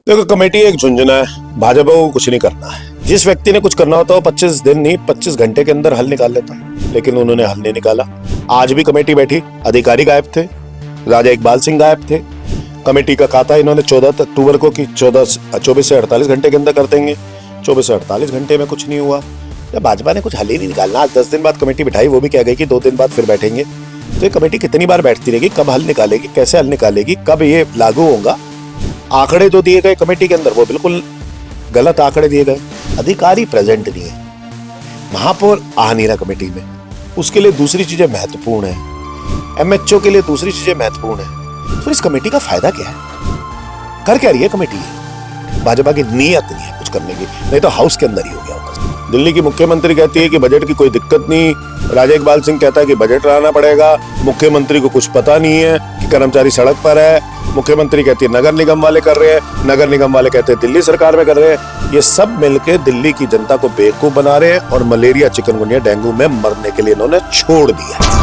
देखो, कमेटी एक झुंझुना है। भाजपा को कुछ नहीं करना है। जिस व्यक्ति ने कुछ करना होता है वो 25 दिन नहीं 25 घंटे के अंदर हल निकाल लेता, लेकिन उन्होंने हल नहीं निकाला। आज भी कमेटी बैठी, अधिकारी गायब थे, राजा इकबाल सिंह गायब थे। कमेटी का खाता इन्होंने 14 अक्टूबर को कि 24 से 48 घंटे के अंदर कर देंगे। 24 से 48 घंटे में कुछ नहीं हुआ। जब भाजपा ने कुछ हल ही नहीं निकालना, आज 10 दिन बाद कमेटी बिठाई, वो भी कह गई कि 2 दिन बाद फिर बैठेंगे। तो ये कमेटी कितनी बार बैठती रहेगी? कब हल निकालेगी? कैसे हल निकालेगी? कब ये लागू होगा? आंकड़े जो दिए गए कमेटी के अंदर वो बिल्कुल गलत आंकड़े दिए गए। अधिकारी प्रेजेंट नहीं है, महापौर आ नहीं रहा कमेटी में, उसके लिए दूसरी चीजें महत्वपूर्ण है, एमएचओ के लिए दूसरी चीजें महत्वपूर्ण है। तो इस कमेटी का फायदा क्या है? कर क्या रही है कमेटी? भाजपा की नीयत नहीं है कुछ करने की, नहीं तो हाउस के अंदर ही हो गया होता। दिल्ली की मुख्यमंत्री कहती है कि बजट की कोई दिक्कत नहीं, राजा इकबाल सिंह कहता है कि बजट लाना पड़ेगा, मुख्यमंत्री को कुछ पता नहीं है कि कर्मचारी सड़क पर है, मुख्यमंत्री कहती है नगर निगम वाले कर रहे हैं, नगर निगम वाले कहते हैं दिल्ली सरकार में कर रहे हैं। ये सब मिलके दिल्ली की जनता को बेवकूफ बना रहे हैं और मलेरिया, चिकनगुनिया, डेंगू में मरने के लिए इन्होंने छोड़ दिया।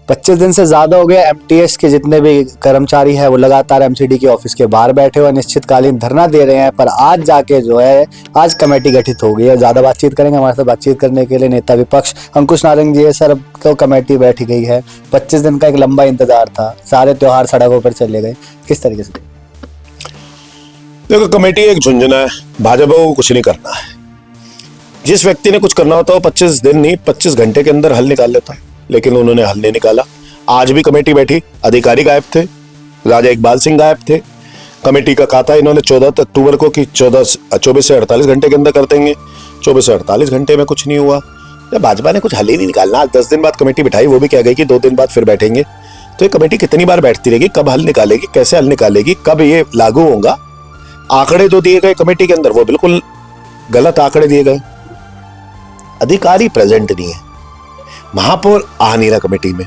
25 दिन से ज्यादा हो गया। एमटीएस के जितने भी कर्मचारी हैं वो लगातार एमसीडी के ऑफिस के बाहर बैठे हुए अनिश्चितकालीन धरना दे रहे हैं, पर आज जाके जो है आज कमेटी गठित हो गई है। ज्यादा बातचीत करेंगे, हमारे साथ बातचीत करने के लिए नेता विपक्ष अंकुश नारंग जी है। सर, अब तो कमेटी बैठ गई है, 25 दिन का एक लंबा इंतजार था, सारे त्योहार सड़कों पर चले गए, किस तरीके से? देखो, कमेटी एक झुंझुना है। भाजपा को कुछ नहीं करना है। जिस व्यक्ति ने कुछ करना होता है वो 25 दिन नहीं 25 घंटे के अंदर हल निकाल लेता, लेकिन उन्होंने हल नहीं निकाला। आज भी कमेटी बैठी, अधिकारी गायब थे, राजा इकबाल सिंह गायब थे। कमेटी का खाता इन्होंने 14 अक्टूबर को कि 24 से 48 घंटे के अंदर कर देंगे। 24 से 48 घंटे में कुछ नहीं हुआ। जब भाजपा ने कुछ हल ही नहीं निकालना, आज 10 दिन बाद कमेटी बिठाई, वो भी कह गई कि 2 दिन बाद फिर बैठेंगे। तो ये कमेटी कितनी बार बैठती रहेगी? कब हल निकालेगी? कैसे हल निकालेगी? कब ये लागू होगा? आंकड़े जो दिए गए कमेटी के अंदर वो बिल्कुल गलत आंकड़े दिए गए। अधिकारी प्रेजेंट नहीं है, महापौर आ नहीं रहा कमेटी में,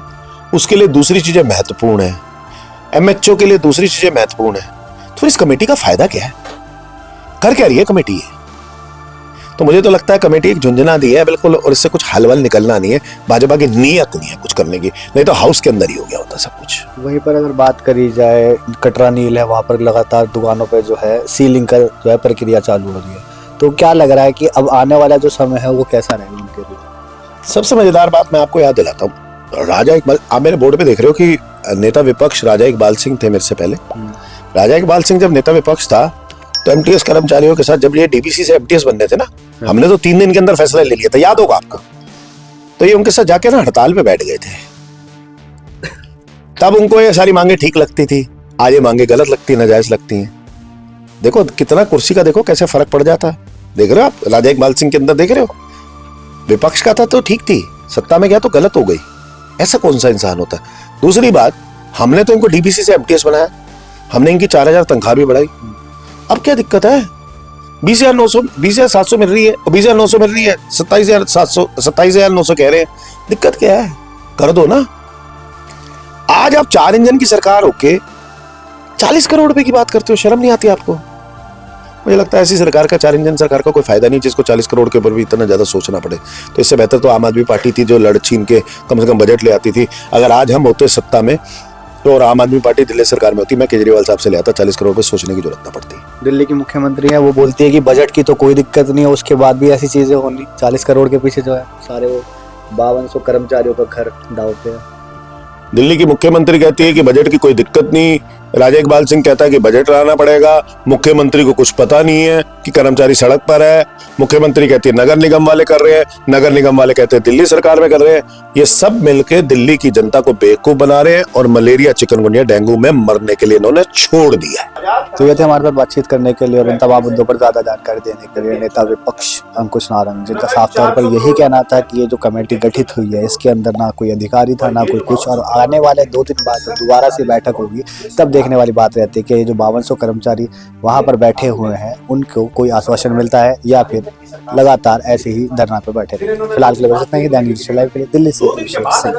उसके लिए दूसरी चीजें महत्वपूर्ण है, एमएचओ के लिए दूसरी चीजें महत्वपूर्ण है। तो इस कमेटी का फायदा क्या है? कर क्या रही है कमेटी? तो मुझे तो लगता है कमेटी एक झुंझुना दी है बिल्कुल, और इससे कुछ हल वल निकलना नहीं है। भाजपा की नीयत नहीं है कुछ करने की, नहीं तो हाउस के अंदर ही हो गया होता सब कुछ। वहीं पर अगर बात करी जाए, कटरा नील है, वहां पर लगातार दुकानों पर जो है सीलिंग का जो है प्रक्रिया चालू हो रही है, तो क्या लग रहा है कि अब आने वाला जो समय है वो कैसा रहेगा उनके लिए? सबसे मजेदार बात मैं आपको याद दिलाता हूँ, राजा इकबाल, आप मेरे बोर्ड पे देख रहे हो कि नेता विपक्ष राजा इकबाल सिंह थे मेरे से पहले। राजा इकबाल सिंह जब नेता विपक्ष था तो एमटीएस कर्मचारियों के साथ जब ये डीबीसी से एमटीएस बनने थे ना, हमने तो 3 दिन के अंदर फैसला ले लिया था, याद होगा आपको। तो ये उनके साथ जाके ना हड़ताल पे बैठ गए थे। तब उनको ये सारी मांगे ठीक लगती थी, आज ये मांगे गलत लगती, नाजायज लगती हैं। देखो कितना कुर्सी का देखो कैसे फर्क पड़ जाता है। देख रहे हो आप राजा इकबाल सिंह के अंदर, देख रहे हो? विपक्ष का था तो ठीक थी, सत्ता में गया तो गलत हो गई। ऐसा कौन सा इंसान होता है? दूसरी बात, हमने तो इनको डीबीसी से एमटीएस बनाया, हमने इनकी 4000 तनख्वाह भी बढ़ाई। अब क्या दिक्कत है? 20,700 मिल रही है, 20,900 मिल रही है, 27,900 कह रहे हैं। दिक्कत क्या है? कर दो ना। आज आप 4 इंजन की सरकार होके 40 करोड़ रुपए की बात करते हो, शर्म नहीं आती आपको? मुझे लगता है ऐसी सरकार का, 4 इंजन सरकार का कोई फायदा नहीं जिसको 40 करोड़ के ऊपर भी इतना ज्यादा सोचना पड़े। तो इससे बेहतर तो आम आदमी पार्टी थी जो लड़ छीन के कम से कम बजट ले आती थी। अगर आज हम होते सत्ता में तो और आम आदमी पार्टी दिल्ली सरकार में होती, मैं केजरीवाल साहब से ले आता, 40 करोड़ रुपए सोचने की जरूरत ना पड़ती। दिल्ली की मुख्यमंत्री है, वो बोलती है कि बजट की तो कोई दिक्कत नहीं है, उसके बाद भी ऐसी चीजें होनी। 40 करोड़ के पीछे जो है सारे वो 5200 कर्मचारियों का घर दांव पे है। दिल्ली की मुख्यमंत्री कहती है कि बजट की कोई दिक्कत नहीं, राजा इकबाल सिंह कहता है कि बजट लाना पड़ेगा, मुख्यमंत्री को कुछ पता नहीं है कि कर्मचारी सड़क पर है, मुख्यमंत्री कहती है नगर निगम वाले कर रहे हैं, नगर निगम वाले कहते हैं दिल्ली सरकार में कर रहे हैं। ये सब मिलके दिल्ली की जनता को बेवकूफ बना रहे हैं और मलेरिया, चिकनगुनिया, डेंगू में मरने के लिए इन्होंने छोड़ दिया। तो ये थे हमारे साथ बातचीत करने के लिए और इन तमाम मुद्दों पर ज्यादा जानकारी देने के लिए नेता विपक्ष अंकुश नारंग, जिनका साफ तौर पर यही कहना था कि ये जो कमेटी गठित हुई है इसके अंदर ना कोई अधिकारी था ना कोई कुछ, और आने वाले 2 दिन बाद जब दोबारा से बैठक होगी तब देखने वाली बात रहती है कि ये जो 5200 कर्मचारी वहां पर बैठे हुए हैं उनको कोई आश्वासन मिलता है या फिर लगातार ऐसे ही धरना पर बैठे रहते हैं। फिलहाल के लिए बस इतना ही। दैनिक लाइव के लिए दिल्ली से अभिषेक सिंह।